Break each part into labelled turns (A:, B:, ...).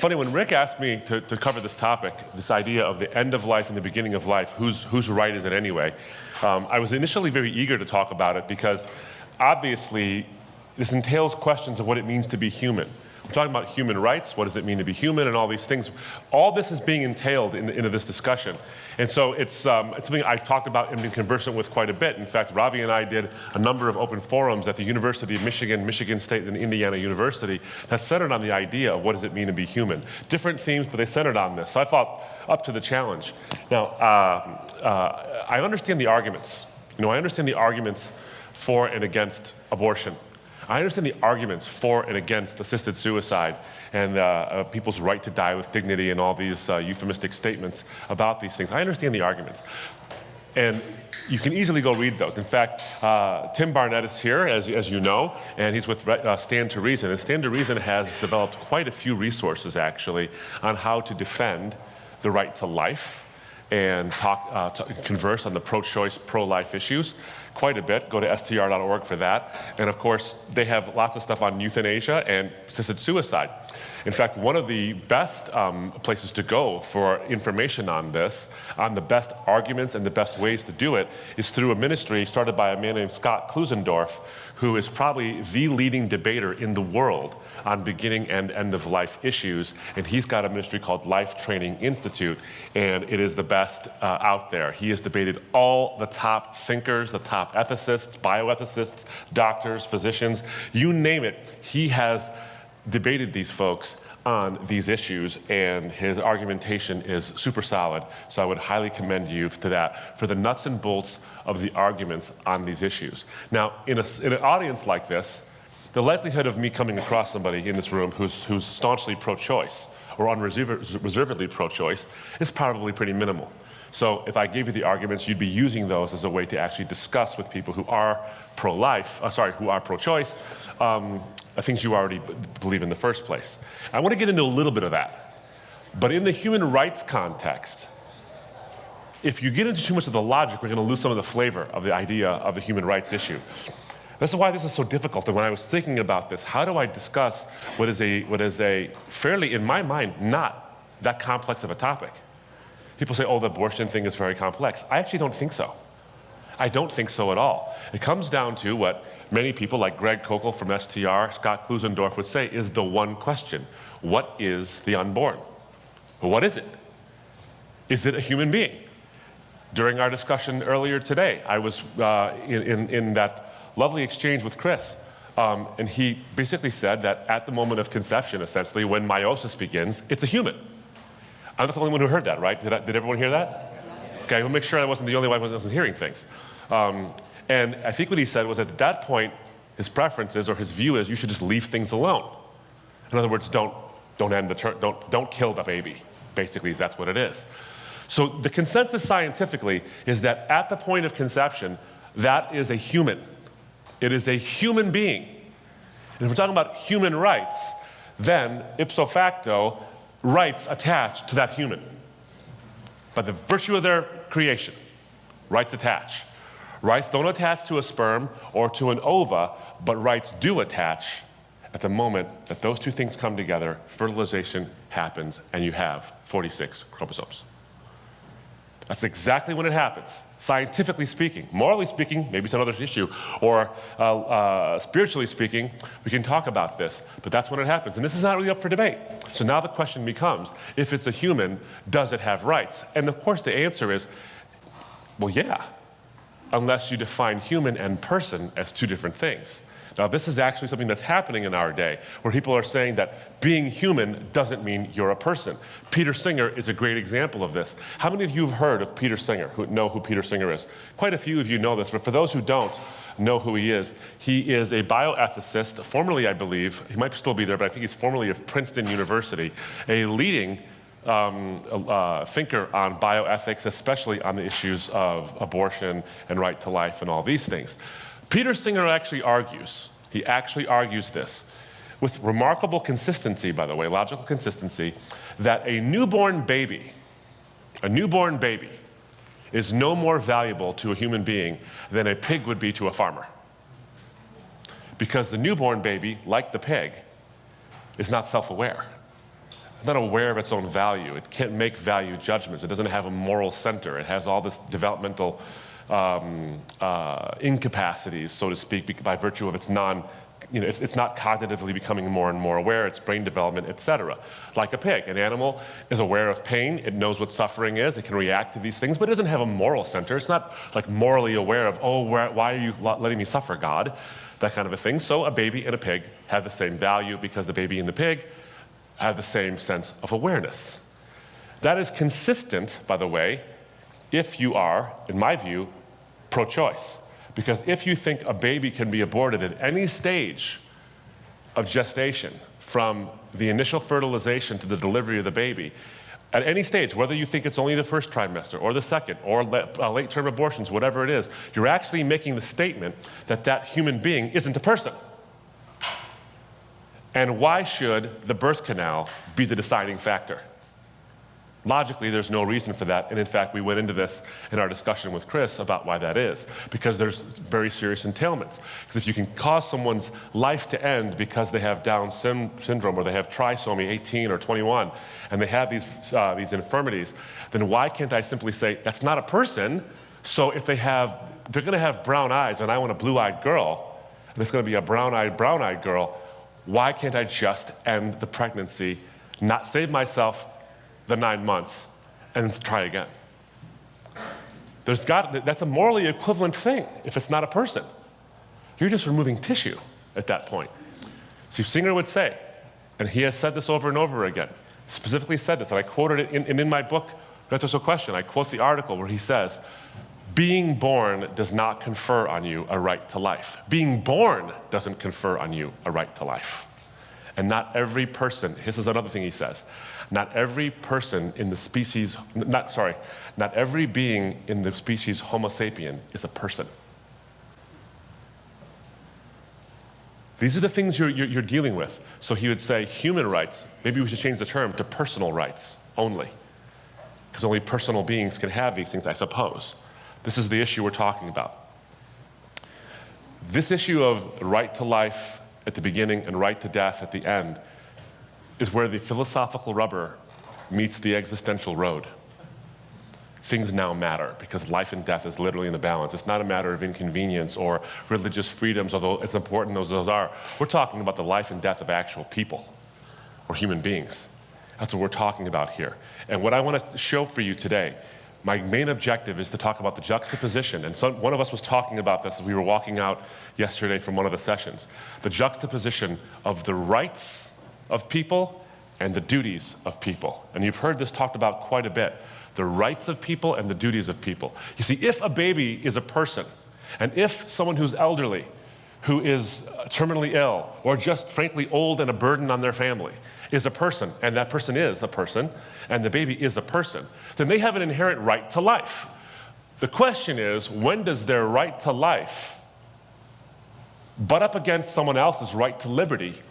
A: funny, when Rick asked me to cover this topic, this idea of the end of life and the beginning of life, whose right is it anyway? I was initially very eager to talk about it because obviously this entails questions of what it means to be human. We're talking about human rights, what does it mean to be human, and all these things. All this is being entailed into this discussion. And so it's something I've talked about and been conversant with quite a bit. In fact, Ravi and I did a number of open forums at the University of Michigan, Michigan State, and Indiana University that centered on the idea of what does it mean to be human. Different themes, but they centered on this. So I felt up to the challenge. Now, I understand the arguments. I understand the arguments for and against abortion. I understand the arguments for and against assisted suicide and people's right to die with dignity and all these euphemistic statements about these things. I understand the arguments. And you can easily go read those. In fact, Tim Barnett is here, as you know, and he's with Stand to Reason. And Stand to Reason has developed quite a few resources, actually, on how to defend the right to life and converse on the pro-choice, pro-life issues quite a bit. Go to str.org for that. And of course, they have lots of stuff on euthanasia and assisted suicide. In fact, one of the best places to go for information on this, on the best arguments and the best ways to do it, is through a ministry started by a man named Scott Klusendorf, who is probably the leading debater in the world on beginning and end of life issues. And he's got a ministry called Life Training Institute, and it is the best out there. He has debated all the top thinkers, the top ethicists, bioethicists, doctors, physicians, you name it. He has debated these folks on these issues, and his argumentation is super solid. So I would highly commend you to that for the nuts and bolts of the arguments on these issues. Now, in an audience like this, the likelihood of me coming across somebody in this room who's staunchly pro-choice or unreservedly pro-choice is probably pretty minimal. So if I gave you the arguments, you'd be using those as a way to actually discuss with people who are who are pro-choice, things you already believe in the first place. I want to get into a little bit of that. But in the human rights context, if you get into too much of the logic, we're going to lose some of the flavor of the idea of the human rights issue. This is why this is so difficult. And when I was thinking about this, how do I discuss what is a fairly, in my mind, not that complex of a topic? People say, oh, the abortion thing is very complex. I actually don't think so. I don't think so at all. It comes down to what many people like Greg Kokel from STR, Scott Klusendorf would say is the one question. What is the unborn? Well, what is it? Is it a human being? During our discussion earlier today, I was in that lovely exchange with Chris, and he basically said that at the moment of conception, essentially, when meiosis begins, it's a human. I'm not the only one who heard that, right? Did everyone hear that? Okay, we'll make sure I wasn't the only one who wasn't hearing things. And I think what he said was that at that point, his preference is, or his view is, you should just leave things alone. In other words, don't kill the baby. Basically, that's what it is. So the consensus scientifically is that at the point of conception, that is a human. It is a human being. And if we're talking about human rights, then ipso facto, rights attach to that human. By the virtue of their creation, rights attach. Rights don't attach to a sperm or to an ova, but rights do attach at the moment that those two things come together, fertilization happens, and you have 46 chromosomes. That's exactly when it happens, scientifically speaking. Morally speaking, maybe it's another issue, or spiritually speaking, we can talk about this, but that's when it happens. And this is not really up for debate. So now the question becomes, if it's a human, does it have rights? And of course the answer is, well, yeah, unless you define human and person as two different things. Now, this is actually something that's happening in our day, where people are saying that being human doesn't mean you're a person. Peter Singer is a great example of this. How many of you have heard of Peter Singer, who know who Peter Singer is? Quite a few of you know this, but for those who don't know who he is a bioethicist, formerly, I believe, he might still be there, but I think he's formerly of Princeton University, a leading thinker on bioethics, especially on the issues of abortion and right to life and all these things. Peter Singer actually argues this with remarkable consistency, by the way, logical consistency, that a newborn baby is no more valuable to a human being than a pig would be to a farmer. Because the newborn baby, like the pig, is not self-aware. not aware of its own value. It can't make value judgments. It doesn't have a moral center. It has all this developmental incapacities, so to speak, by virtue of its it's not cognitively becoming more and more aware, its brain development, etc. Like a pig, an animal is aware of pain, it knows what suffering is, it can react to these things, but it doesn't have a moral center. It's not like morally aware of, oh, why are you letting me suffer, God? That kind of a thing. So a baby and a pig have the same value because the baby and the pig have the same sense of awareness. That is consistent, by the way, if you are, in my view, pro-choice. Because if you think a baby can be aborted at any stage of gestation, from the initial fertilization to the delivery of the baby, at any stage, whether you think it's only the first trimester or the second or late-term abortions, whatever it is, you're actually making the statement that that human being isn't a person. And why should the birth canal be the deciding factor? Logically, there's no reason for that, and in fact, we went into this in our discussion with Chris about why that is, because there's very serious entailments. Because if you can cause someone's life to end because they have Down syndrome or they have trisomy 18 or 21, and they have these infirmities, then why can't I simply say, that's not a person, so if they're gonna have brown eyes and I want a blue-eyed girl, and it's gonna be a brown-eyed girl, why can't I just end the pregnancy, not save myself the 9 months, and try again? That's a morally equivalent thing if it's not a person. You're just removing tissue at that point. Steve Singer would say, and he has said this over and over again, specifically said this, and I quoted it in my book, That's a Question. I quote the article where he says, being born does not confer on you a right to life. Being born doesn't confer on you a right to life. And not every person, this is another thing he says, not every person in the species, not every being in the species Homo sapien is a person. These are the things you're dealing with. So he would say human rights, maybe we should change the term to personal rights only, because only personal beings can have these things, I suppose. This is the issue we're talking about. This issue of right to life at the beginning and right to death at the end is where the philosophical rubber meets the existential road. Things now matter because life and death is literally in the balance. It's not a matter of inconvenience or religious freedoms, although it's important as those are. We're talking about the life and death of actual people or human beings. That's what we're talking about here. And what I want to show for you today, my main objective is to talk about the juxtaposition. And one of us was talking about this as we were walking out yesterday from one of the sessions. The juxtaposition of the rights of people and the duties of people. And you've heard this talked about quite a bit. The rights of people and the duties of people. You see, if a baby is a person, and if someone who's elderly, who is terminally ill, or just frankly old and a burden on their family, is a person, and that person is a person, and the baby is a person, then they have an inherent right to life. The question is, when does their right to life butt up against someone else's right to liberty,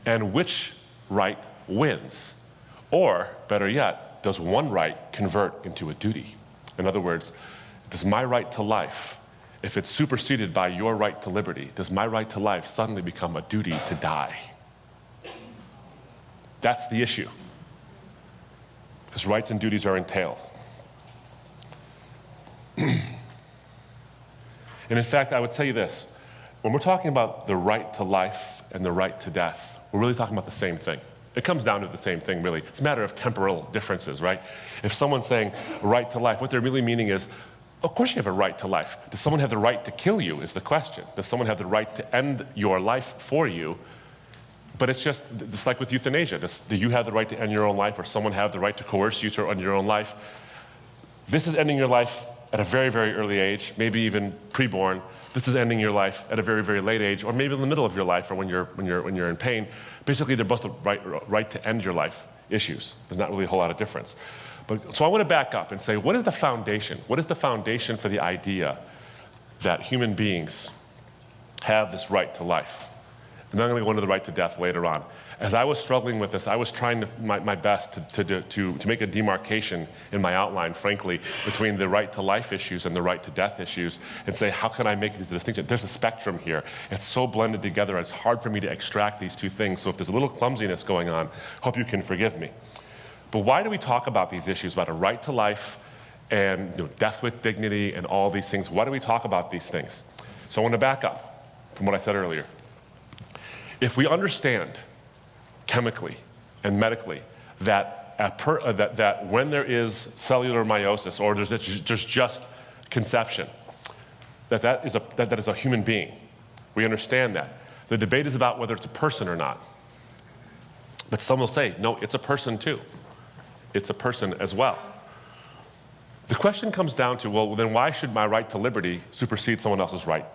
A: and which right wins? Or, better yet, does one right convert into a duty? In other words, does my right to life, if it's superseded by your right to liberty, does my right to life suddenly become a duty to die? That's the issue. Because rights and duties are entailed. And in fact, I would tell you this. When we're talking about the right to life and the right to death, we're really talking about the same thing. It comes down to the same thing, really. It's a matter of temporal differences, right? If someone's saying right to life, what they're really meaning is, of course you have a right to life. Does someone have the right to kill you is the question. Does someone have the right to end your life for you? But it's just like with euthanasia. Do you have the right to end your own life, or someone have the right to coerce you to end your own life? This is ending your life at a very, very early age, maybe even preborn. This is ending your life at a very, very late age, or maybe in the middle of your life, or when you're in pain. Basically, they're both the right to end your life issues. There's not really a whole lot of difference. So I want to back up and say, what is the foundation? What is the foundation for the idea that human beings have this right to life? And then I'm going to go into the right to death later on. As I was struggling with this, I was trying my best to make a demarcation in my outline, frankly, between the right to life issues and the right to death issues, and say, how can I make these distinctions? There's a spectrum here. It's so blended together, it's hard for me to extract these two things. So if there's a little clumsiness going on, hope you can forgive me. But why do we talk about these issues, about a right to life and death with dignity and all these things? Why do we talk about these things? So I want to back up from what I said earlier. If we understand chemically and medically that when there is cellular meiosis or there's just conception, that is a human being. We understand that. The debate is about whether it's a person or not. But some will say, no, it's a person too. It's a person as well. The question comes down to, well, then why should my right to liberty supersede someone else's right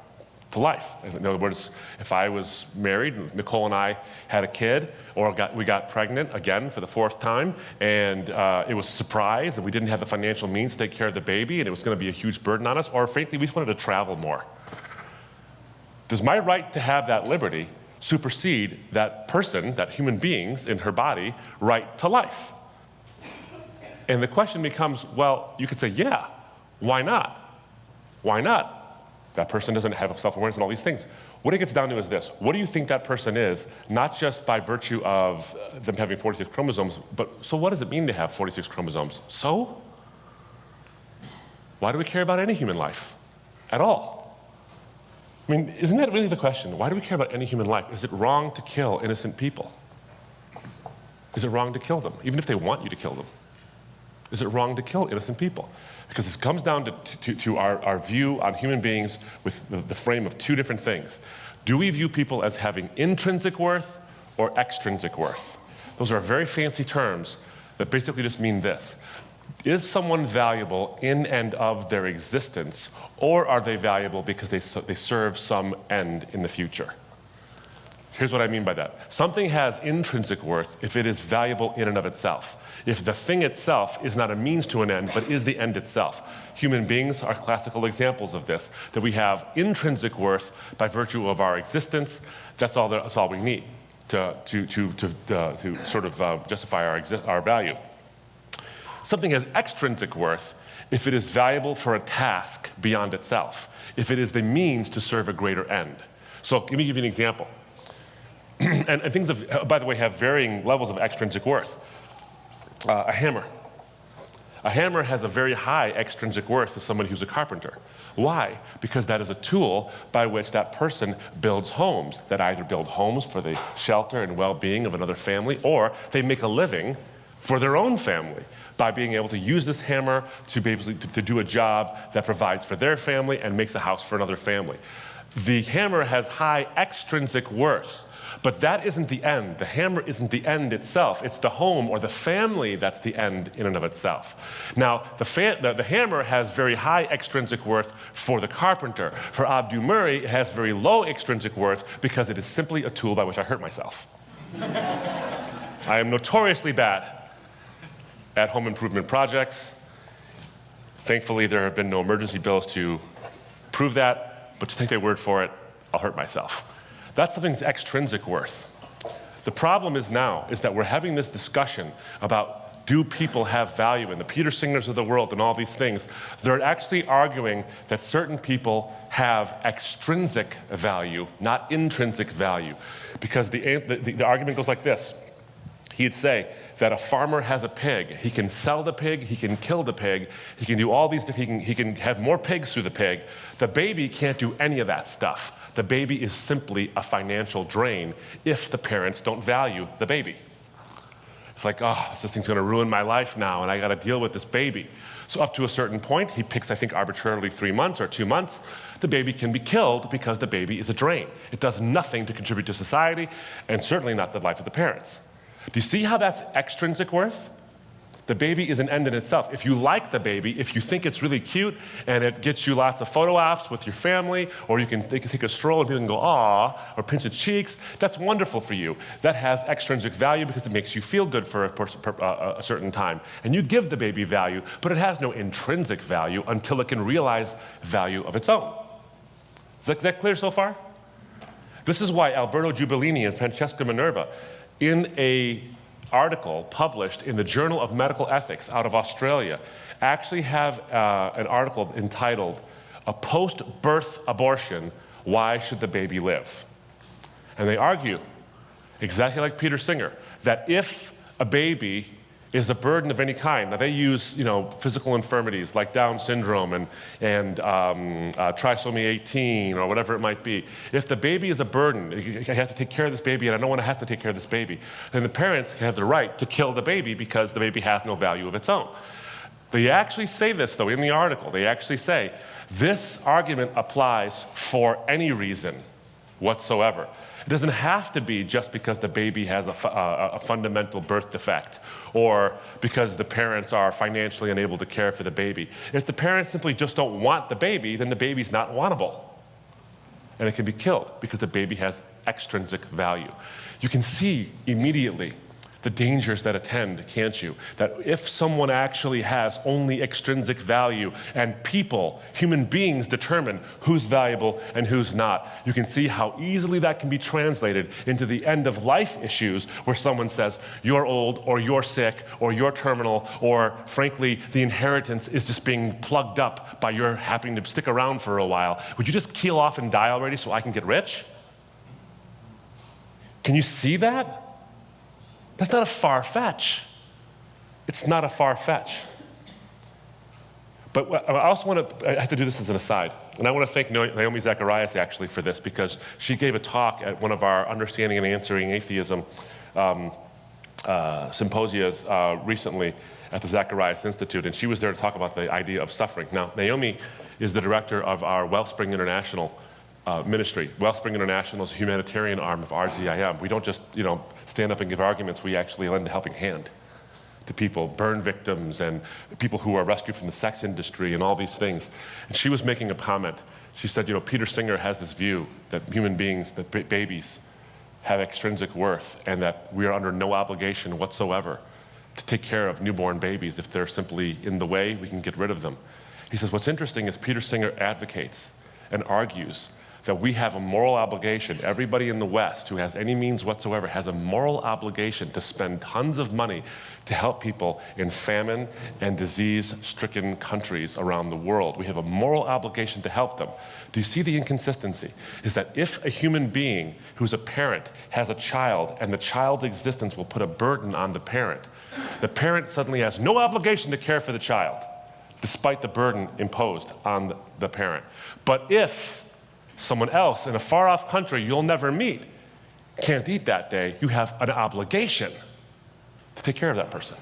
A: to life? In other words, if I was married, Nicole and I had a kid, or we got pregnant again for the 4th time, and it was a surprise, and we didn't have the financial means to take care of the baby, and it was going to be a huge burden on us, or frankly, we just wanted to travel more. Does my right to have that liberty supersede that person, that human being's in her body, right to life? And the question becomes, well, you could say, yeah, why not? Why not? That person doesn't have self-awareness and all these things. What it gets down to is this. What do you think that person is, not just by virtue of them having 46 chromosomes, but so what does it mean to have 46 chromosomes? So? Why do we care about any human life at all? I mean, isn't that really the question? Why do we care about any human life? Is it wrong to kill innocent people? Is it wrong to kill them, even if they want you to kill them? Is it wrong to kill innocent people? Because it comes down to our view on human beings with the frame of two different things. Do we view people as having intrinsic worth or extrinsic worth? Those are very fancy terms that basically just mean this. Is someone valuable in and of their existence, or are they valuable because they serve some end in the future? Here's what I mean by that. Something has intrinsic worth if it is valuable in and of itself. If the thing itself is not a means to an end, but is the end itself. Human beings are classical examples of this, that we have intrinsic worth by virtue of our existence. That's all we need to sort of justify our value. Something has extrinsic worth if it is valuable for a task beyond itself, if it is the means to serve a greater end. So let me give you an example. And things, by the way, have varying levels of extrinsic worth. A hammer. A hammer has a very high extrinsic worth to somebody who's a carpenter. Why? Because that is a tool by which that person builds homes, that either build homes for the shelter and well-being of another family, or they make a living for their own family by being able to use this hammer to be able to do a job that provides for their family and makes a house for another family. The hammer has high extrinsic worth. But that isn't the end. The hammer isn't the end itself. It's the home or the family that's the end in and of itself. Now, the hammer has very high extrinsic worth for the carpenter. For Abdu Murray, it has very low extrinsic worth because it is simply a tool by which I hurt myself. I am notoriously bad at home improvement projects. Thankfully, there have been no emergency bills to prove that, but to take their word for it, I'll hurt myself. That's something's extrinsic worth. The problem is that we're having this discussion about do people have value, and the Peter Singers of the world and all these things. They're actually arguing that certain people have extrinsic value, not intrinsic value. Because the argument goes like this. He'd say that a farmer has a pig. He can sell the pig, he can kill the pig, he can do all these, he can have more pigs through the pig. The baby can't do any of that stuff. The baby is simply a financial drain if the parents don't value the baby. It's like, oh, this thing's gonna ruin my life now and I gotta deal with this baby. So up to a certain point, he picks, I think, arbitrarily 3 months or 2 months, the baby can be killed because the baby is a drain. It does nothing to contribute to society and certainly not the life of the parents. Do you see how that's extrinsic worth? The baby is an end in itself. If you like the baby, if you think it's really cute and it gets you lots of photo ops with your family, or you can take a stroll and people can go, aw, or pinch its cheeks, that's wonderful for you. That has extrinsic value because it makes you feel good for a certain time. And you give the baby value, but it has no intrinsic value until it can realize value of its own. Is that clear so far? This is why Alberto Giubellini and Francesca Minerva, in an article published in the Journal of Medical Ethics out of Australia, actually have an article entitled, "A Post-Birth Abortion, Why Should the Baby Live?" And they argue, exactly like Peter Singer, that if a baby is a burden of any kind, now they use physical infirmities like Down syndrome and trisomy 18 or whatever it might be. If the baby is a burden, I have to take care of this baby and I don't want to have to take care of this baby, then the parents have the right to kill the baby because the baby has no value of its own. They actually say this, though, in the article. They actually say, this argument applies for any reason whatsoever. It doesn't have to be just because the baby has a fundamental birth defect or because the parents are financially unable to care for the baby. If the parents simply just don't want the baby, then the baby's not wantable. And it can be killed because the baby has extrinsic value. You can see immediately the dangers that attend, can't you? That if someone actually has only extrinsic value and people, human beings, determine who's valuable and who's not, you can see how easily that can be translated into the end-of-life issues where someone says, you're old, or you're sick, or you're terminal, or frankly, the inheritance is just being plugged up by your happening to stick around for a while. Would you just keel off and die already so I can get rich? Can you see that? That's not a far-fetch. It's not a far-fetch. But I also want to, I have to do this as an aside, and I want to thank Naomi Zacharias actually for this, because she gave a talk at one of our Understanding and Answering Atheism symposias recently at the Zacharias Institute, and she was there to talk about the idea of suffering. Now, Naomi is the director of our Wellspring International ministry. Wellspring International is a humanitarian arm of RZIM. We don't just, stand up and give arguments. We actually lend a helping hand to people, burn victims, and people who are rescued from the sex industry, and all these things. And she was making a comment. She said, Peter Singer has this view that human beings, that babies, have extrinsic worth, and that we are under no obligation whatsoever to take care of newborn babies. If they're simply in the way, we can get rid of them. He says, what's interesting is Peter Singer advocates and argues that we have a moral obligation. Everybody in the West who has any means whatsoever has a moral obligation to spend tons of money to help people in famine and disease-stricken countries around the world. We have a moral obligation to help them. Do you see the inconsistency? Is that if a human being who's a parent has a child and the child's existence will put a burden on the parent suddenly has no obligation to care for the child, despite the burden imposed on the parent. But if someone else in a far-off country you'll never meet can't eat that day, you have an obligation to take care of that person.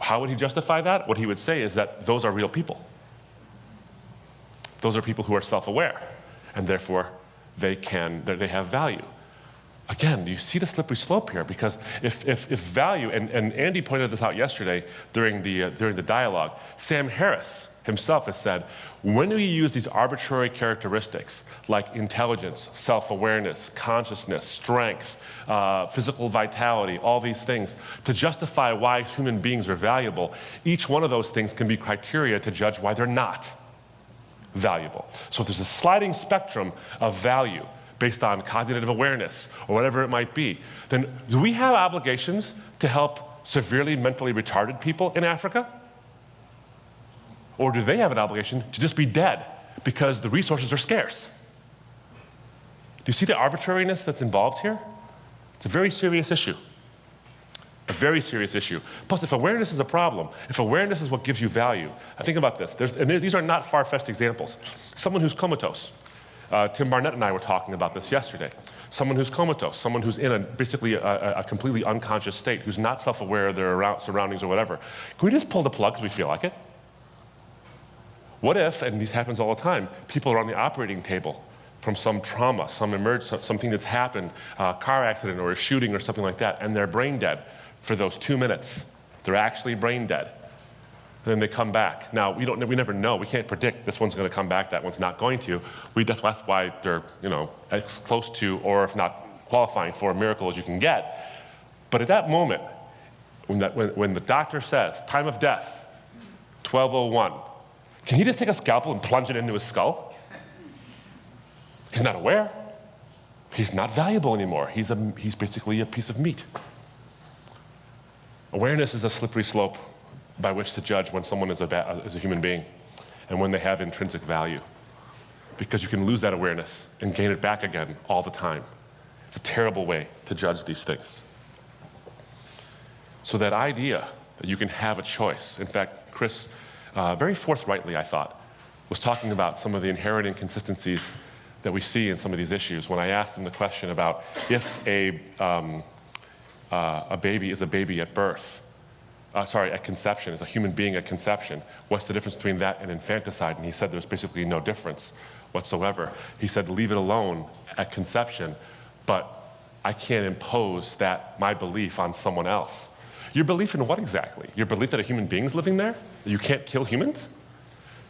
A: How would he justify that? What he would say is that those are real people. Those are people who are self-aware, and therefore they have value. Again, do you see the slippery slope here? Because if value, and Andy pointed this out yesterday during the dialogue, Sam Harris himself has said, when we use these arbitrary characteristics like intelligence, self-awareness, consciousness, strength, physical vitality, all these things, to justify why human beings are valuable, each one of those things can be criteria to judge why they're not valuable. So if there's a sliding spectrum of value based on cognitive awareness or whatever it might be, then do we have obligations to help severely mentally retarded people in Africa? Or do they have an obligation to just be dead because the resources are scarce? Do you see the arbitrariness that's involved here? It's a very serious issue. A very serious issue. Plus, if awareness is a problem, if awareness is what gives you value, I think about this. These are not far-fetched examples. Someone who's comatose. Tim Barnett and I were talking about this yesterday. Someone who's comatose, someone who's in basically a completely unconscious state, who's not self-aware of their surroundings or whatever. Can we just pull the plug because we feel like it? What if, and this happens all the time, people are on the operating table from some trauma, something that's happened, a car accident or a shooting or something like that, and they're brain dead for those 2 minutes. They're actually brain dead. And then they come back. Now, we never know. We can't predict this one's going to come back, that one's not going to. That's why they're as close to, or if not qualifying for, a miracle as you can get. But at that moment, when the doctor says, time of death, 12:01, can he just take a scalpel and plunge it into his skull? He's not aware. He's not valuable anymore. He's basically a piece of meat. Awareness is a slippery slope by which to judge when someone is a human being and when they have intrinsic value, because you can lose that awareness and gain it back again all the time. It's a terrible way to judge these things. So that idea that you can have a choice, in fact, Chris, very forthrightly, I thought, was talking about some of the inherent inconsistencies that we see in some of these issues when I asked him the question about if a baby is a baby at birth, at conception, is a human being at conception, what's the difference between that and infanticide? And he said there's basically no difference whatsoever. He said leave it alone at conception, but I can't impose my belief on someone else. Your belief in what exactly? Your belief that a human being's living there? That you can't kill humans?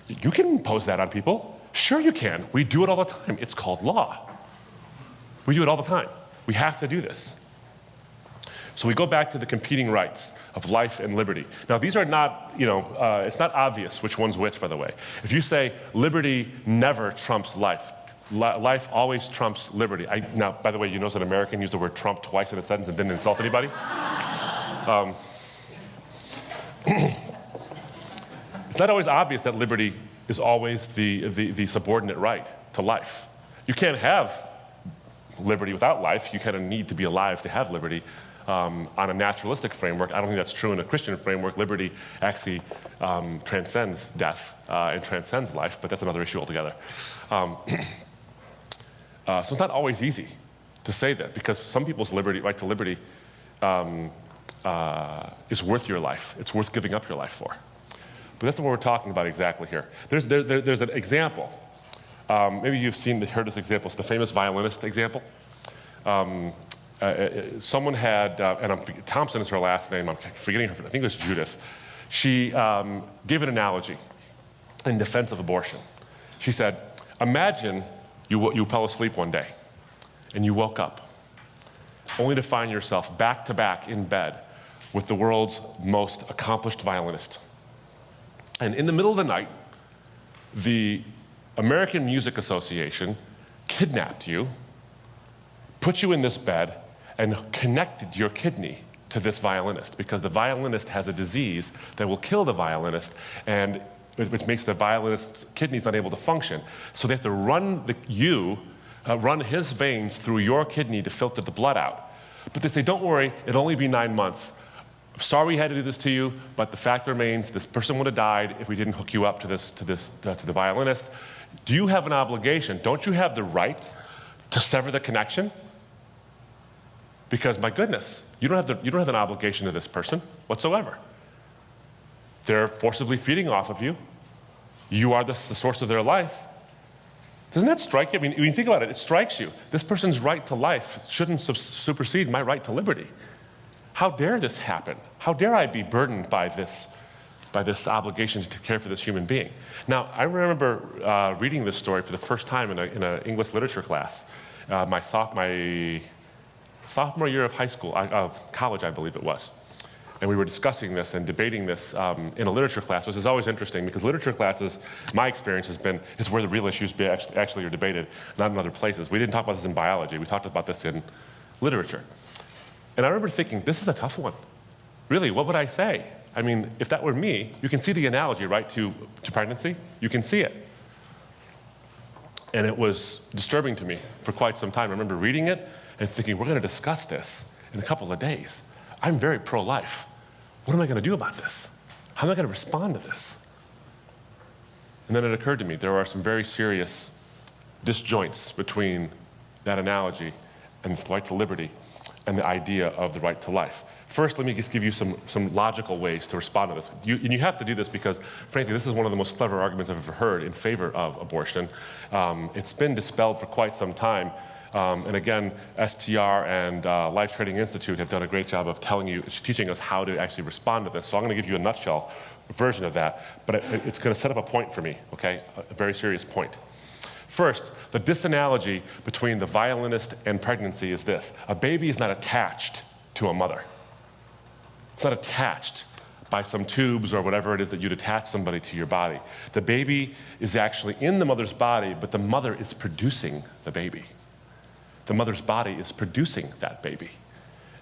A: You can impose that on people. Sure you can. We do it all the time. It's called law. We do it all the time. We have to do this. So we go back to the competing rights of life and liberty. Now these are not, it's not obvious which one's which, by the way. If you say liberty never trumps life, life always trumps liberty. Now, by the way, you notice an American used the word Trump twice in a sentence and didn't insult anybody? It's not always obvious that liberty is always the subordinate right to life. You can't have liberty without life. You kind of need to be alive to have liberty. On a naturalistic framework, I don't think that's true in a Christian framework. Liberty actually transcends death and transcends life, but that's another issue altogether. So it's not always easy to say that, because some people's right to liberty is worth your life. It's worth giving up your life for. But that's not what we're talking about exactly here. There's an example. Maybe you've heard this example. It's the famous violinist example. Someone had, Thompson is her last name, I'm forgetting her, I think it was Judith. She gave an analogy in defense of abortion. She said, imagine you fell asleep one day and you woke up only to find yourself back to back in bed with the world's most accomplished violinist. And in the middle of the night, the American Music Association kidnapped you, put you in this bed, and connected your kidney to this violinist, because the violinist has a disease that will kill the violinist, and which makes the violinist's kidneys unable to function. So they have to run his veins through your kidney to filter the blood out. But they say, don't worry, it'll only be 9 months. Sorry we had to do this to you, but the fact remains this person would have died if we didn't hook you up to the violinist. Do you have an obligation? Don't you have the right to sever the connection? Because my goodness, you don't have an obligation to this person whatsoever. They're forcibly feeding off of you. You are the source of their life. Doesn't that strike you? I mean, when you think about it, it strikes you. This person's right to life shouldn't supersede my right to liberty. How dare this happen? How dare I be burdened by this obligation to care for this human being? Now, I remember reading this story for the first time in an English literature class, my sophomore year of college, I believe it was. And we were discussing this and debating this in a literature class, which is always interesting because literature classes, my experience is where the real issues actually are debated, not in other places. We didn't talk about this in biology. We talked about this in literature. And I remember thinking, this is a tough one. Really, what would I say? I mean, if that were me, you can see the analogy, right, to pregnancy? You can see it. And it was disturbing to me for quite some time. I remember reading it and thinking, we're going to discuss this in a couple of days. I'm very pro-life. What am I going to do about this? How am I going to respond to this? And then it occurred to me, there are some very serious disjoints between that analogy and the right to liberty and the idea of the right to life. First, let me just give you some logical ways to respond to this. And you have to do this because, frankly, this is one of the most clever arguments I've ever heard in favor of abortion. It's been dispelled for quite some time. And again, STR and Life Training Institute have done a great job of teaching us how to actually respond to this. So I'm going to give you a nutshell version of that, but it's going to set up a point for me, okay? A very serious point. First, the disanalogy between the violinist and pregnancy is this. A baby is not attached to a mother. It's not attached by some tubes or whatever it is that you'd attach somebody to your body. The baby is actually in the mother's body, but the mother is producing the baby. The mother's body is producing that baby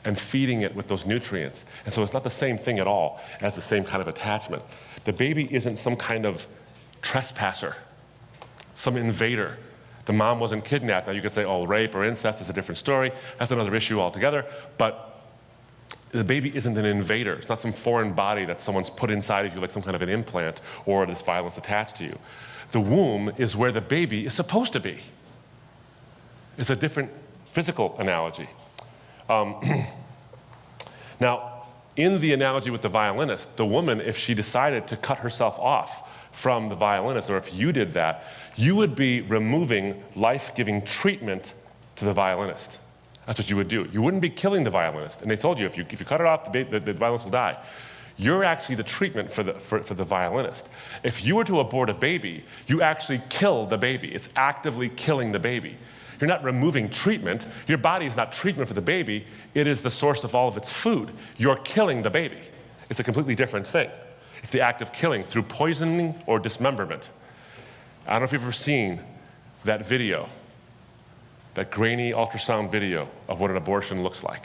A: and feeding it with those nutrients. And so it's not the same thing at all as the same kind of attachment. The baby isn't some kind of trespasser, some invader. The mom wasn't kidnapped. Now you could say, oh, rape or incest is a different story. That's another issue altogether. But the baby isn't an invader. It's not some foreign body that someone's put inside of you like some kind of an implant or this violence attached to you. The womb is where the baby is supposed to be. It's a different physical analogy. Now, in the analogy with the violinist, the woman, if she decided to cut herself off from the violinist, or if you did that, you would be removing life-giving treatment to the violinist. That's what you would do. You wouldn't be killing the violinist. And they told you, if you cut it off, the violinist will die. You're actually the treatment for the violinist. If you were to abort a baby, you actually kill the baby. It's actively killing the baby. You're not removing treatment. Your body is not treatment for the baby. It is the source of all of its food. You're killing the baby. It's a completely different thing. It's the act of killing through poisoning or dismemberment. I don't know if you've ever seen that video, that grainy ultrasound video of what an abortion looks like.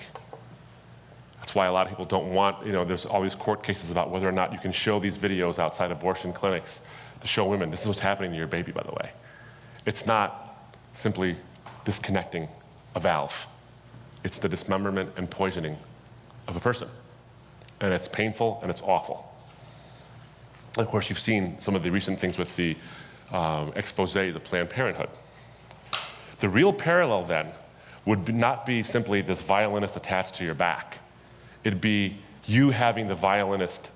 A: That's why a lot of people don't want, there's all these court cases about whether or not you can show these videos outside abortion clinics to show women, this is what's happening to your baby, by the way. It's not simply disconnecting a valve. It's the dismemberment and poisoning of a person. And it's painful and it's awful. And of course, you've seen some of the recent things with the expose of Planned Parenthood. The real parallel then would not be simply this violinist attached to your back. It'd be you having the violinist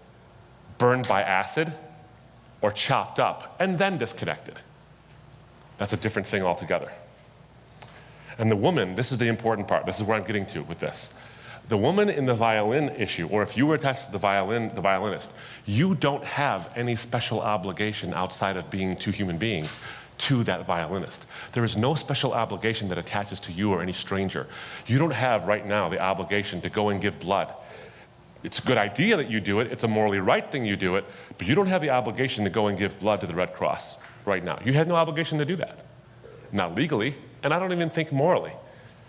A: burned by acid or chopped up and then disconnected. That's a different thing altogether. And the woman, this is the important part, this is where I'm getting to with this. The woman in the violin issue, or if you were attached to the violinist, you don't have any special obligation outside of being two human beings to that violinist. There is no special obligation that attaches to you or any stranger. You don't have right now the obligation to go and give blood. It's a good idea that you do it, it's a morally right thing you do it, but you don't have the obligation to go and give blood to the Red Cross right now. You have no obligation to do that. Not legally, and I don't even think morally.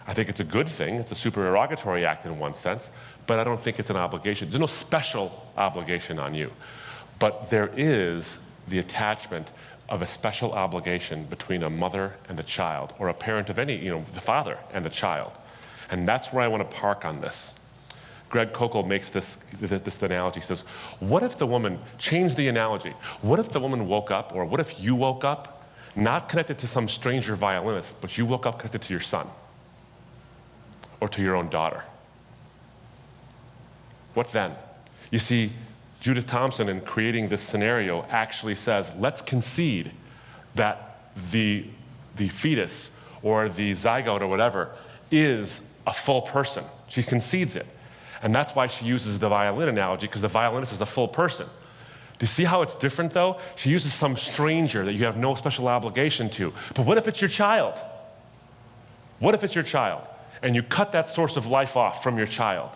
A: I think it's a good thing, it's a supererogatory act in one sense, but I don't think it's an obligation. There's no special obligation on you. But there is the attachment of a special obligation between a mother and a child, or a parent of any, the father and the child. And that's where I want to park on this. Greg Koukl makes this analogy. He says, what if the woman, change the analogy, what if the woman woke up, or what if you woke up, not connected to some stranger violinist, but you woke up connected to your son, or to your own daughter? What then? You see, Judith Thompson, in creating this scenario, actually says, let's concede that the fetus or the zygote or whatever is a full person. She concedes it. And that's why she uses the violin analogy, because the violinist is a full person. Do you see how it's different, though? She uses some stranger that you have no special obligation to. But what if it's your child? What if it's your child, and you cut that source of life off from your child?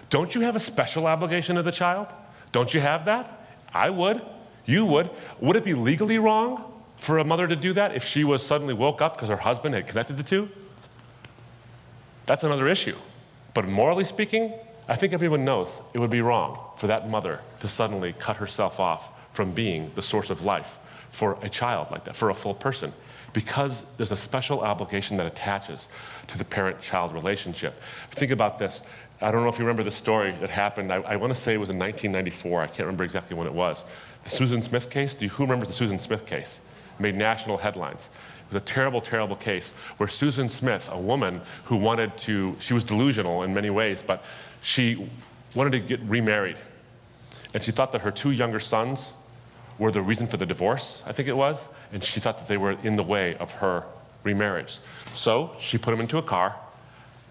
A: Don't you have a special obligation to the child? Don't you have that? I would. You would. Would it be legally wrong for a mother to do that if she was suddenly woke up because her husband had connected the two? That's another issue. But morally speaking, I think everyone knows it would be wrong for that mother to suddenly cut herself off from being the source of life for a child like that, for a full person, because there's a special obligation that attaches to the parent-child relationship. Think about this. I don't know if you remember the story that happened. I want to say it was in 1994. I can't remember exactly when it was. The Susan Smith case. Who remembers the Susan Smith case? It made national headlines. It was a terrible, terrible case where Susan Smith, a woman who she was delusional in many ways, but she wanted to get remarried. And she thought that her two younger sons were the reason for the divorce, I think it was, and she thought that they were in the way of her remarriage. So she put them into a car,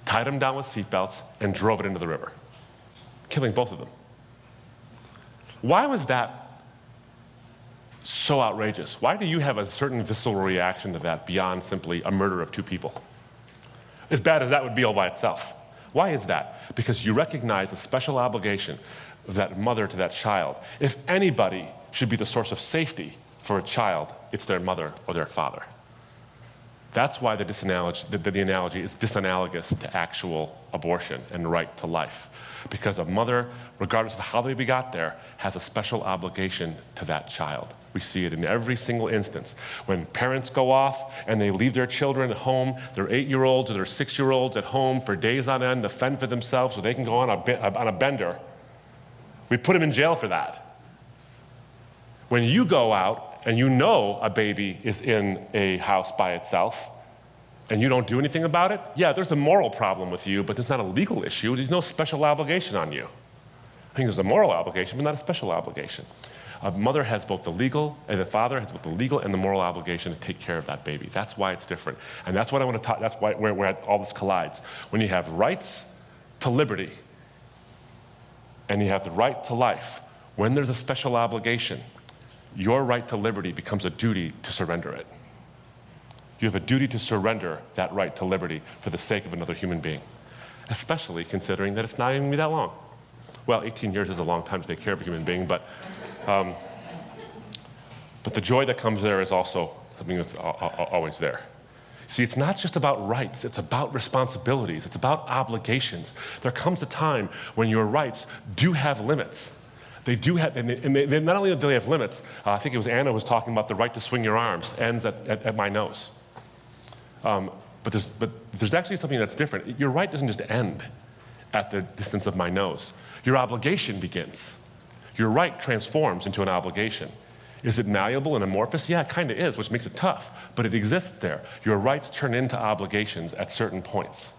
A: tied them down with seatbelts, and drove it into the river, killing both of them. Why was that so outrageous? Why do you have a certain visceral reaction to that beyond simply a murder of two people? As bad as that would be all by itself. Why is that? Because you recognize the special obligation of that mother to that child. If anybody should be the source of safety for a child, it's their mother or their father. That's why the analogy is disanalogous to actual abortion and right to life. Because a mother, regardless of how the baby got there, has a special obligation to that child. We see it in every single instance. When parents go off and they leave their children at home, their 8-year-olds or their 6-year-olds at home for days on end to fend for themselves so they can go on a bender, we put them in jail for that. When you go out and you know a baby is in a house by itself, and you don't do anything about it, yeah, there's a moral problem with you, but there's not a legal issue. There's no special obligation on you. I think there's a moral obligation, but not a special obligation. A mother has both the legal, and a father has both the legal and the moral obligation to take care of that baby. That's why it's different. And that's what I want to talk, that's why where all this collides. When you have rights to liberty, and you have the right to life, when there's a special obligation, your right to liberty becomes a duty to surrender it. You have a duty to surrender that right to liberty for the sake of another human being, especially considering that it's not even that long. Well, 18 years is a long time to take care of a human being, but the joy that comes there is also something that's always there. See, it's not just about rights, it's about responsibilities, it's about obligations. There comes a time when your rights do have limits. They do have, and they not only do they have limits, I think it was Anna who was talking about the right to swing your arms, ends at my nose. But there's actually something that's different. Your right doesn't just end at the distance of my nose. Your obligation begins. Your right transforms into an obligation. Is it malleable and amorphous? Yeah, it kind of is, which makes it tough, but it exists there. Your rights turn into obligations at certain points.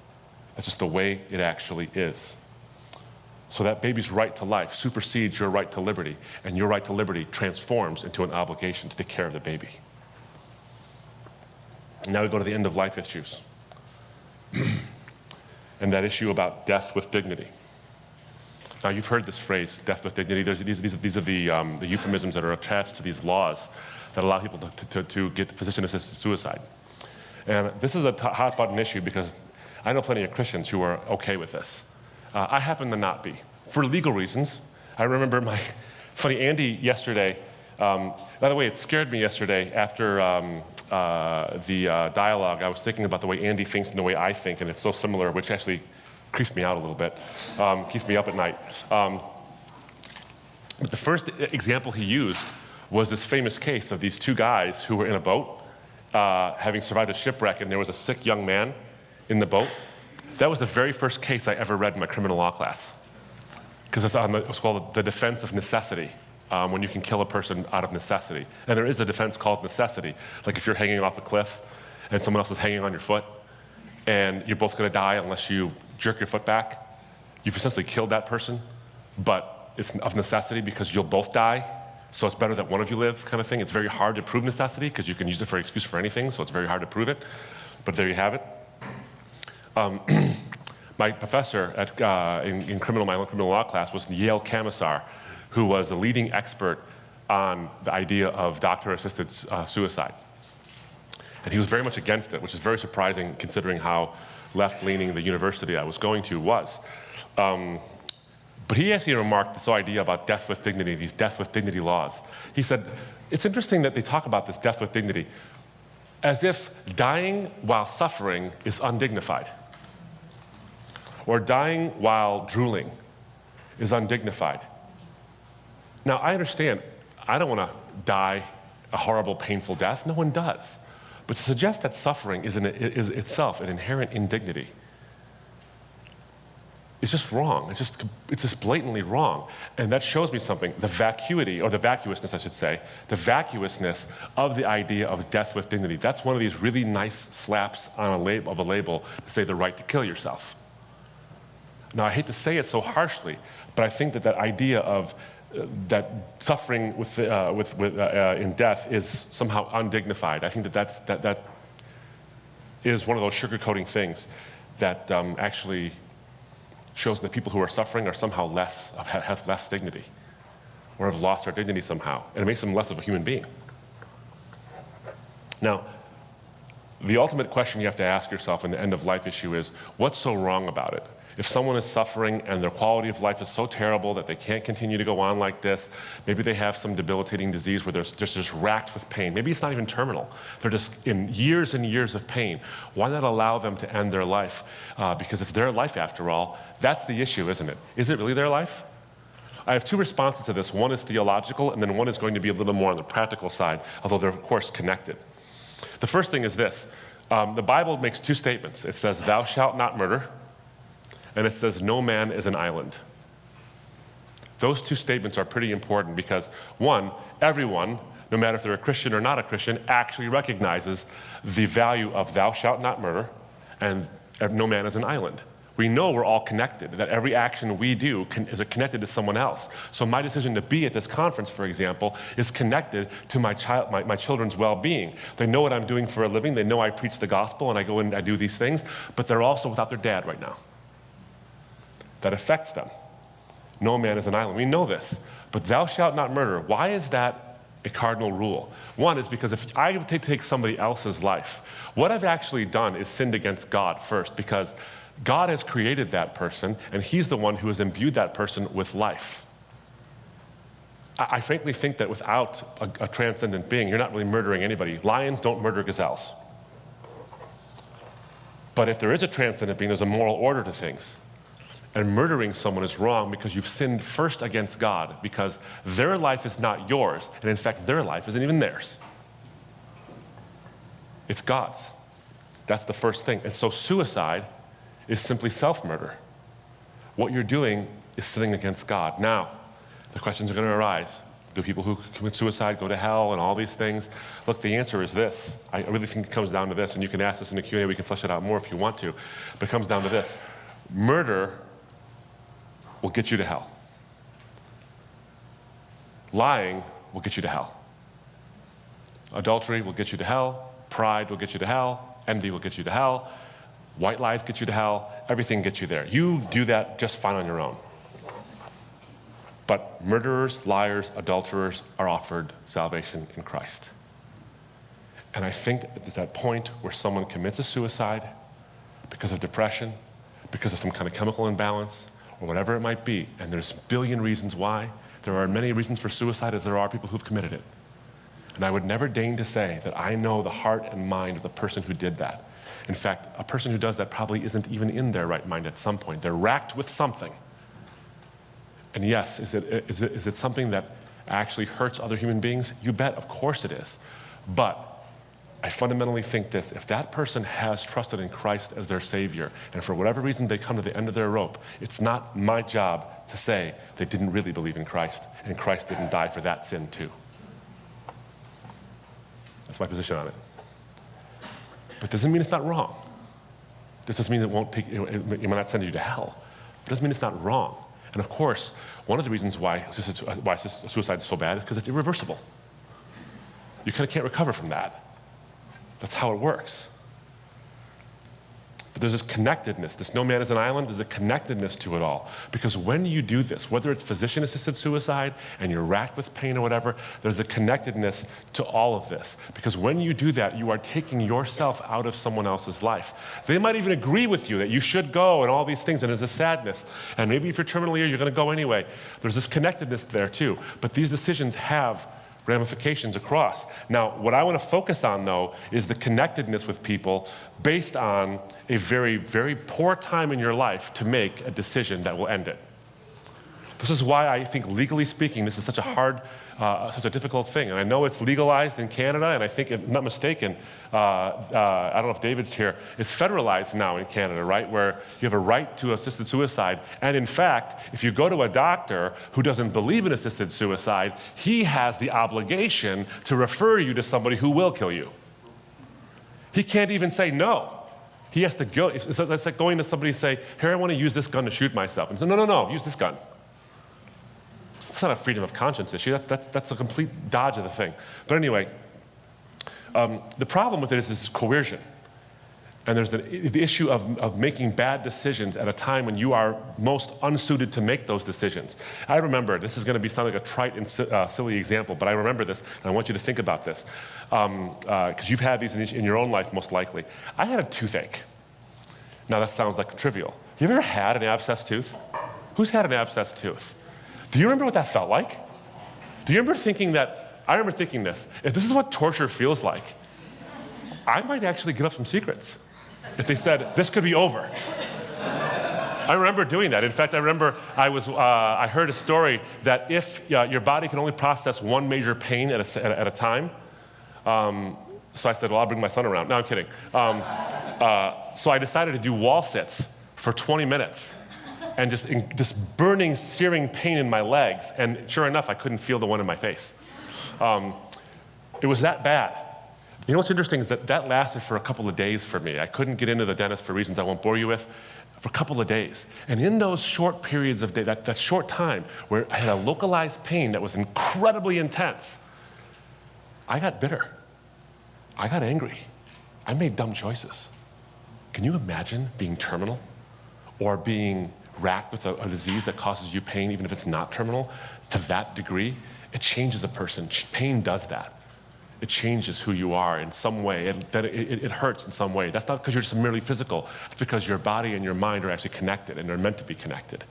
A: That's just the way it actually is. So that baby's right to life supersedes your right to liberty, and your right to liberty transforms into an obligation to take care of the baby. Now we go to the end of life issues. And that issue about death with dignity. Now you've heard this phrase, death with dignity. These are the euphemisms that are attached to these laws that allow people to get physician-assisted suicide. And this is a hot button issue because I know plenty of Christians who are okay with this. I happen to not be, for legal reasons. I remember funny, Andy yesterday, by the way, it scared me yesterday after the dialogue. I was thinking about the way Andy thinks and the way I think, and it's so similar, which actually creeps me out a little bit, keeps me up at night. But the first example he used was this famous case of these two guys who were in a boat, having survived a shipwreck, and there was a sick young man in the boat. That was the very first case I ever read in my criminal law class, because it was called the defense of necessity, when you can kill a person out of necessity. And there is a defense called necessity, like if you're hanging off a cliff and someone else is hanging on your foot, and you're both going to die unless you jerk your foot back. You've essentially killed that person, but it's of necessity because you'll both die, so it's better that one of you live, kind of thing. It's very hard to prove necessity because you can use it for an excuse for anything, so it's very hard to prove it, but there you have it. My professor in my own criminal law class was Yale Camisar, who was a leading expert on the idea of doctor-assisted suicide. And he was very much against it, which is very surprising considering how left-leaning the university I was going to was. But he actually remarked this idea about death with dignity, these death with dignity laws. He said, it's interesting that they talk about this death with dignity as if dying while suffering is undignified, or dying while drooling is undignified. Now, I understand, I don't want to die a horrible, painful death. No one does. But to suggest that suffering is itself an inherent indignity is just wrong. It's just blatantly wrong. And that shows me something, the vacuity, or the vacuousness, I should say, the vacuousness of the idea of death with dignity. That's one of these really nice slaps on a label to say the right to kill yourself. Now, I hate to say it so harshly, but I think that idea of that suffering in death is somehow undignified. I think that is one of those sugarcoating things that actually shows that people who are suffering are somehow have less dignity, or have lost their dignity somehow, and it makes them less of a human being. Now, The ultimate question you have to ask yourself in the end-of-life issue is, what's so wrong about it? If someone is suffering and their quality of life is so terrible that they can't continue to go on like this, maybe they have some debilitating disease where they're just racked with pain. Maybe it's not even terminal. They're just in years and years of pain. Why not allow them to end their life? Because it's their life after all. That's the issue, isn't it? Is it really their life? I have two responses to this. One is theological, and then one is going to be a little more on the practical side, although they're, of course, connected. The first thing is this. The Bible makes two statements. It says, "Thou shalt not murder," and it says, "No man is an island." Those two statements are pretty important because, one, everyone, no matter if they're a Christian or not a Christian, actually recognizes the value of "thou shalt not murder" and "no man is an island." We know we're all connected, that every action we do is connected to someone else. So my decision to be at this conference, for example, is connected to my children's well-being. They know what I'm doing for a living. They know I preach the gospel and I go and I do these things, but they're also without their dad right now. That affects them. No man is an island. We know this. But "thou shalt not murder," why is that a cardinal rule? One is because if I take somebody else's life, what I've actually done is sinned against God first, because God has created that person, and he's the one who has imbued that person with life. I frankly think that without a transcendent being, you're not really murdering anybody. Lions don't murder gazelles. But if there is a transcendent being, there's a moral order to things. And murdering someone is wrong because you've sinned first against God, because their life is not yours, and in fact, their life isn't even theirs. It's God's. That's the first thing. And so suicide is simply self-murder. What you're doing is sinning against God. Now, the questions are going to arise. Do people who commit suicide go to hell and all these things? Look, the answer is this. I really think it comes down to this, and you can ask this in the Q&A. We can flesh it out more if you want to. But it comes down to this. Murder will get you to hell. Lying will get you to hell. Adultery will get you to hell. Pride will get you to hell. Envy will get you to hell. White lies get you to hell. Everything gets you there. You do that just fine on your own. But murderers, liars, adulterers are offered salvation in Christ. And I think there's that point where someone commits a suicide because of depression, because of some kind of chemical imbalance, or whatever it might be, and there's a billion reasons why. There are many reasons for suicide as there are people who've committed it. And I would never deign to say that I know the heart and mind of the person who did that. In fact, a person who does that probably isn't even in their right mind at some point. They're racked with something. And yes, is it something that actually hurts other human beings? You bet, of course it is. But I fundamentally think this: if that person has trusted in Christ as their Savior, and for whatever reason they come to the end of their rope, it's not my job to say they didn't really believe in Christ, and Christ didn't die for that sin too. That's my position on it. But doesn't mean it's not wrong. This doesn't mean it might not send you to hell. It doesn't mean it's not wrong. And of course, one of the reasons why suicide is so bad is because it's irreversible. You kind of can't recover from that. That's how it works. But there's this connectedness. This "no man is an island," there's a connectedness to it all. Because when you do this, whether it's physician-assisted suicide and you're racked with pain or whatever, there's a connectedness to all of this. Because when you do that, you are taking yourself out of someone else's life. They might even agree with you that you should go and all these things, and there's a sadness. And maybe if you're terminally ill, you're going to go anyway. There's this connectedness there too. But these decisions have ramifications across. Now, what I want to focus on, though, is the connectedness with people based on a very, very poor time in your life to make a decision that will end it. This is why I think, legally speaking, this is such a hard, such a difficult thing. And I know it's legalized in Canada, and I think, if I'm not mistaken, I don't know if David's here, it's federalized now in Canada, right, where you have a right to assisted suicide. And in fact, if you go to a doctor who doesn't believe in assisted suicide, he has the obligation to refer you to somebody who will kill you. He can't even say no. He has to go. It's like going to somebody and say, "Here, I want to use this gun to shoot myself." And say, no, use this gun. It's not a freedom of conscience issue. That's a complete dodge of the thing. But anyway, the problem with it is coercion. And there's the issue of making bad decisions at a time when you are most unsuited to make those decisions. I remember, this is going to sound like a trite and silly example, but I remember this, and I want you to think about this, because you've had these in your own life, most likely. I had a toothache. Now, that sounds like trivial. You ever had an abscessed tooth? Who's had an abscessed tooth? Do you remember what that felt like? Do you remember thinking that, I remember thinking this, if this is what torture feels like, I might actually give up some secrets. If they said, this could be over. I remember doing that. In fact, I remember I heard a story that if your body can only process one major pain at a time, so I said, well, I'll bring my son around. No, I'm kidding. So I decided to do wall sits for 20 minutes and just burning, searing pain in my legs. And sure enough, I couldn't feel the one in my face. It was that bad. You know what's interesting is that lasted for a couple of days for me. I couldn't get into the dentist for reasons I won't bore you with for a couple of days. And in those short periods of that short time where I had a localized pain that was incredibly intense, I got bitter. I got angry. I made dumb choices. Can you imagine being terminal or being racked with a disease that causes you pain, even if it's not terminal, to that degree? It changes a person. Pain does that. It changes who you are in some way. It hurts in some way. That's not because you're just merely physical. It's because your body and your mind are actually connected, and they're meant to be connected.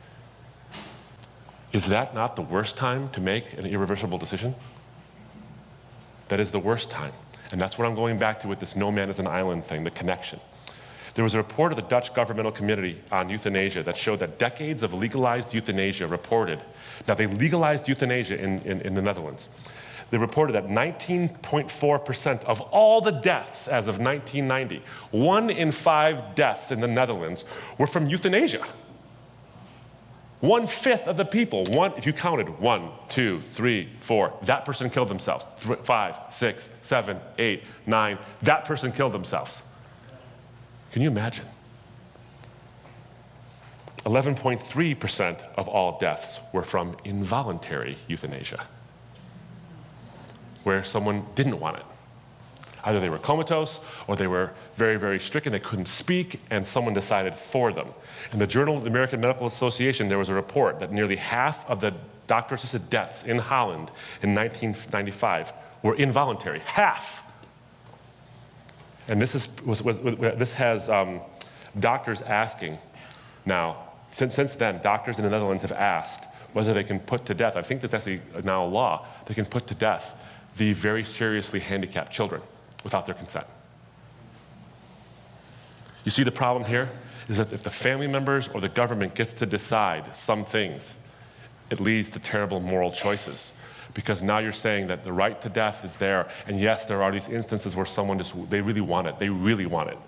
A: Is that not the worst time to make an irreversible decision? That is the worst time. And that's what I'm going back to with this no man is an island thing, the connection. There was a report of the Dutch governmental committee on euthanasia that showed that decades of legalized euthanasia reported. Now, they legalized euthanasia in the Netherlands. They reported that 19.4% of all the deaths as of 1990, 1 in 5 deaths in the Netherlands were from euthanasia. 1/5 of the people, if you counted 1, 2, 3, 4, that person killed themselves. 5, 6, 7, 8, 9, that person killed themselves. Can you imagine? 11.3% of all deaths were from involuntary euthanasia, where someone didn't want it. Either they were comatose or they were very, very stricken, they couldn't speak, and someone decided for them. In the Journal of the American Medical Association, there was a report that nearly half of the doctor-assisted deaths in Holland in 1995 were involuntary. Half! And this has doctors asking now, since then, doctors in the Netherlands have asked whether they can put to death, I think that's actually now a law, they can put to death the very seriously handicapped children without their consent. You see the problem here is that if the family members or the government gets to decide some things, it leads to terrible moral choices. Because now you're saying that the right to death is there, and yes, there are these instances where someone they really want it,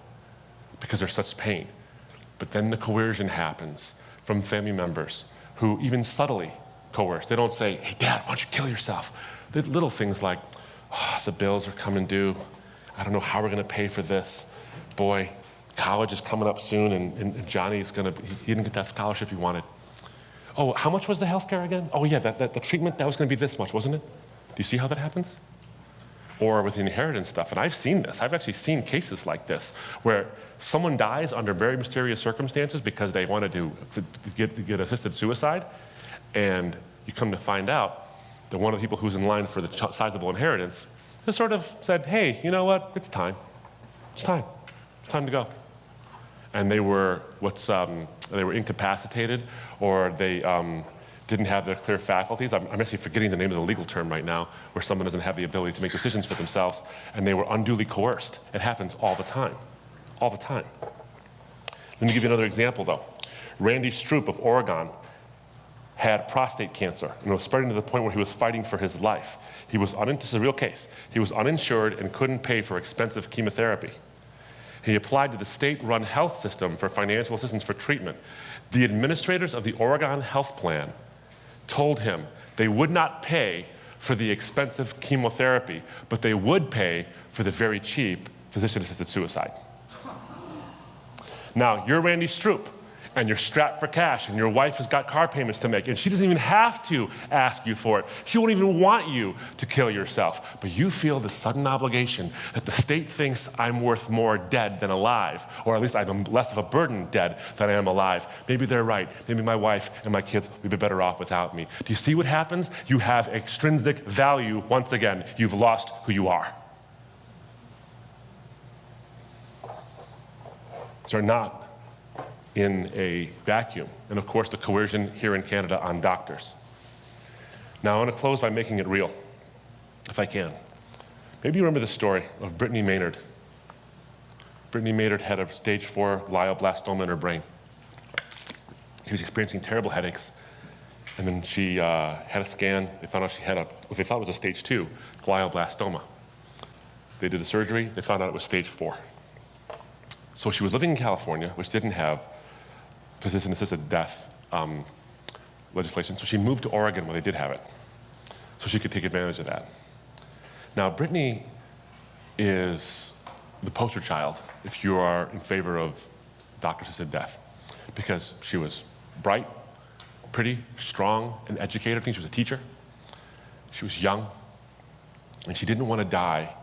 A: because there's such pain. But then the coercion happens from family members who even subtly coerce. They don't say, hey, Dad, why don't you kill yourself? The little things like, oh, the bills are coming due. I don't know how we're going to pay for this. Boy, college is coming up soon, and Johnny's he didn't get that scholarship he wanted. Oh, how much was the health care again? Oh, yeah, the treatment, that was going to be this much, wasn't it? Do you see how that happens? Or with inheritance stuff, and I've seen this. I've actually seen cases like this, where someone dies under very mysterious circumstances because they wanted to get assisted suicide, and you come to find out that one of the people who's in line for the sizable inheritance just sort of said, hey, you know what, it's time. It's time. It's time to go. And they were incapacitated, or they didn't have their clear faculties. I'm actually forgetting the name of the legal term right now, where someone doesn't have the ability to make decisions for themselves, and they were unduly coerced. It happens all the time. All the time. Let me give you another example, though. Randy Stroop of Oregon had prostate cancer, and it was spreading to the point where he was fighting for his life. This is a real case. He was uninsured and couldn't pay for expensive chemotherapy. He applied to the state-run health system for financial assistance for treatment. The administrators of the Oregon health plan told him they would not pay for the expensive chemotherapy, but they would pay for the very cheap physician-assisted suicide. Now, you're Randy Stroop, and you're strapped for cash, and your wife has got car payments to make, and she doesn't even have to ask you for it. She won't even want you to kill yourself. But you feel this sudden obligation that the state thinks I'm worth more dead than alive, or at least I'm less of a burden dead than I am alive. Maybe they're right. Maybe my wife and my kids would be better off without me. Do you see what happens? You have extrinsic value. Once again, you've lost who you are. These are not in a vacuum. And of course, the coercion here in Canada on doctors. Now, I want to close by making it real, if I can. Maybe you remember the story of Brittany Maynard. Brittany Maynard had a stage 4 glioblastoma in her brain. She was experiencing terrible headaches, and then she had a scan. They found out she had what they thought was a stage 2 glioblastoma. They did the surgery. They found out it was stage 4. So she was living in California, which didn't have physician-assisted death legislation, so she moved to Oregon where they did have it, so she could take advantage of that. Now, Brittany is the poster child if you are in favor of doctor-assisted death, because she was bright, pretty, strong, and educated. I think she was a teacher. She was young, and she didn't want to die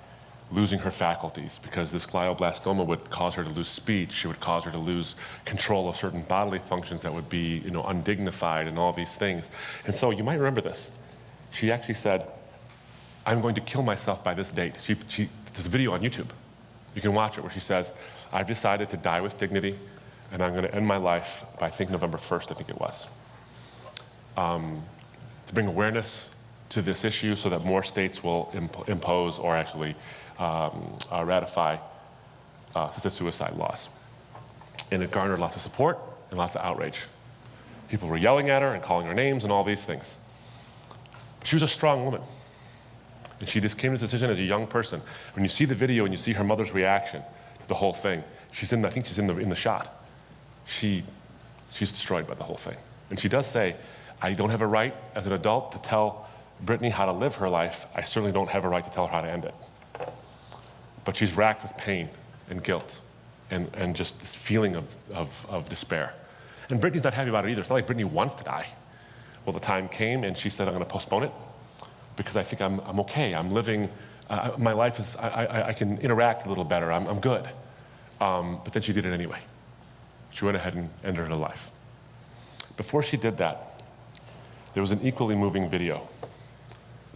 A: losing her faculties, because this glioblastoma would cause her to lose speech. It would cause her to lose control of certain bodily functions that would be, undignified and all these things. And so you might remember this. She actually said, I'm going to kill myself by this date. There's a video on YouTube. You can watch it where she says, I've decided to die with dignity, and I'm going to end my life by, I think, November 1st, I think it was. To bring awareness to this issue so that more states will impose or actually ratify assisted suicide laws. And it garnered lots of support and lots of outrage. People were yelling at her and calling her names and all these things. But she was a strong woman. And she just came to this decision as a young person. When you see the video and you see her mother's reaction to the whole thing, I think she's in the shot. She's destroyed by the whole thing. And she does say, I don't have a right as an adult to tell Brittany how to live her life. I certainly don't have a right to tell her how to end it. But she's racked with pain and guilt and just this feeling of despair. And Brittany's not happy about it either. It's not like Brittany wants to die. Well, the time came and she said, I'm going to postpone it because I think I'm okay. I'm living, my life is, I can interact a little better. I'm good. But then she did it anyway. She went ahead and ended her life. Before she did that, there was an equally moving video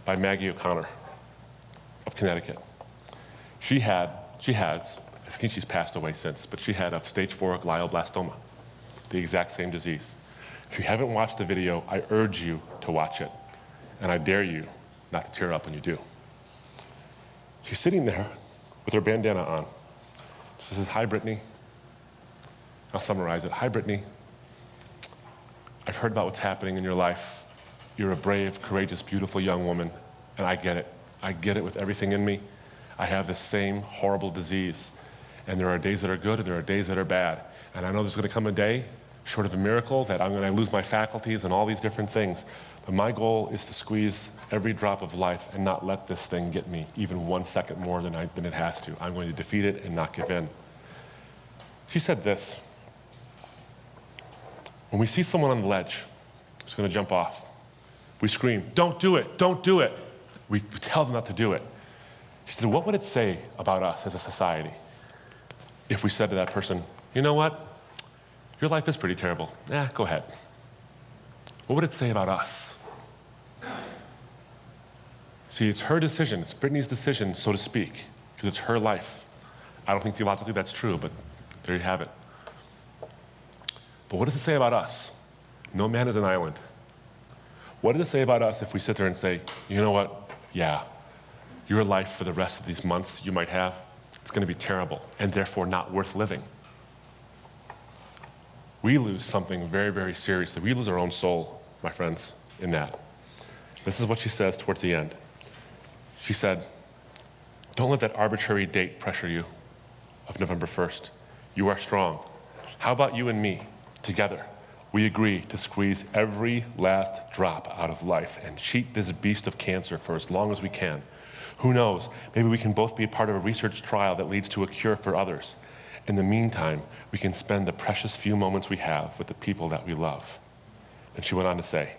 A: by Maggie O'Connor of Connecticut. She has, I think she's passed away since, but she had a stage 4 glioblastoma, the exact same disease. If you haven't watched the video, I urge you to watch it, and I dare you not to tear up when you do. She's sitting there with her bandana on. She says, hi, Brittany. I'll summarize it. Hi, Brittany. I've heard about what's happening in your life. You're a brave, courageous, beautiful young woman, and I get it. I get it with everything in me. I have this same horrible disease, and there are days that are good and there are days that are bad. And I know there's going to come a day, short of a miracle, that I'm going to lose my faculties and all these different things. But my goal is to squeeze every drop of life and not let this thing get me even 1 second more than it has to. I'm going to defeat it and not give in. She said this: when we see someone on the ledge who's going to jump off, we scream, don't do it, don't do it. We tell them not to do it. She said, what would it say about us as a society if we said to that person, you know what? Your life is pretty terrible. Go ahead. What would it say about us? See, it's her decision. It's Brittany's decision, so to speak, because it's her life. I don't think theologically that's true, but there you have it. But what does it say about us? No man is an island. What does it say about us if we sit there and say, you know what? Yeah, your life for the rest of these months you might have, it's going to be terrible and therefore not worth living. We lose something very, very seriously. We lose our own soul, my friends, in that. This is what she says towards the end. She said, don't let that arbitrary date pressure you of November 1st. You are strong. How about you and me together? We agree to squeeze every last drop out of life and cheat this beast of cancer for as long as we can. Who knows, maybe we can both be a part of a research trial that leads to a cure for others. In the meantime, we can spend the precious few moments we have with the people that we love. And she went on to say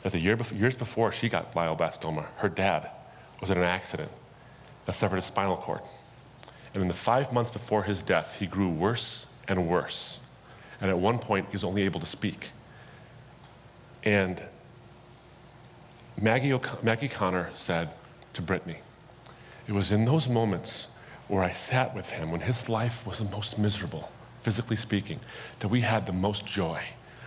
A: that years before she got glioblastoma, her dad was in an accident that severed his spinal cord. And in the 5 months before his death, he grew worse and worse. And at one point, he was only able to speak. And Maggie Connor said to Brittany, it was in those moments where I sat with him when his life was the most miserable, physically speaking, that we had the most joy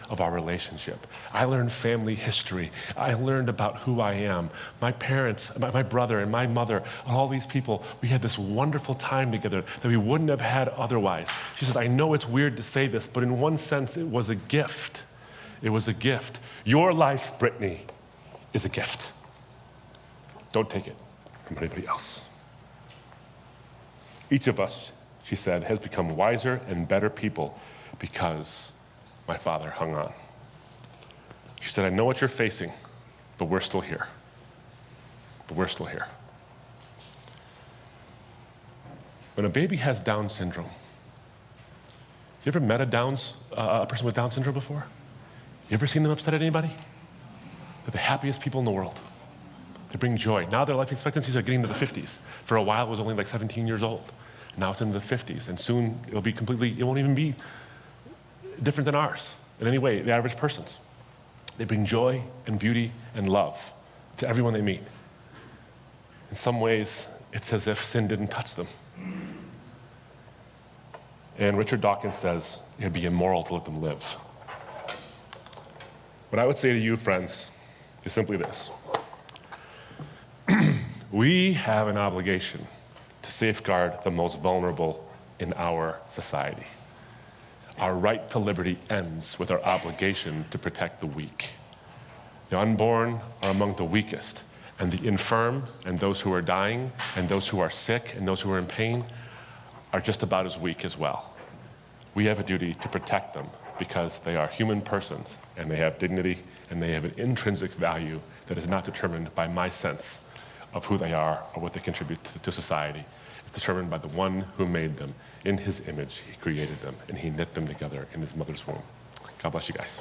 A: of our relationship. I learned family history. I learned about who I am. My parents, my brother and my mother, all these people, we had this wonderful time together that we wouldn't have had otherwise. She says, I know it's weird to say this, but in one sense, it was a gift. It was a gift. Your life, Brittany, is a gift. Don't take it from anybody else. Each of us, she said, has become wiser and better people because my father hung on. She said, I know what you're facing, but we're still here. But we're still here. When a baby has Down syndrome, you ever met a person with Down syndrome before? You ever seen them upset at anybody? They're the happiest people in the world. They bring joy. Now their life expectancies are getting to the 50s. For a while, it was only like 17 years old. Now it's into the 50s, and soon it won't even be different than ours in any way, the average person's. They bring joy and beauty and love to everyone they meet. In some ways, it's as if sin didn't touch them. And Richard Dawkins says it'd be immoral to let them live. What I would say to you, friends, is simply this. We have an obligation to safeguard the most vulnerable in our society. Our right to liberty ends with our obligation to protect the weak. The unborn are among the weakest, and the infirm, and those who are dying, and those who are sick, and those who are in pain, are just about as weak as well. We have a duty to protect them because they are human persons, and they have dignity, and they have an intrinsic value that is not determined by my sense of who they are or what they contribute to society. It's determined by the one who made them. In his image, he created them, and he knit them together in his mother's womb. God bless you guys.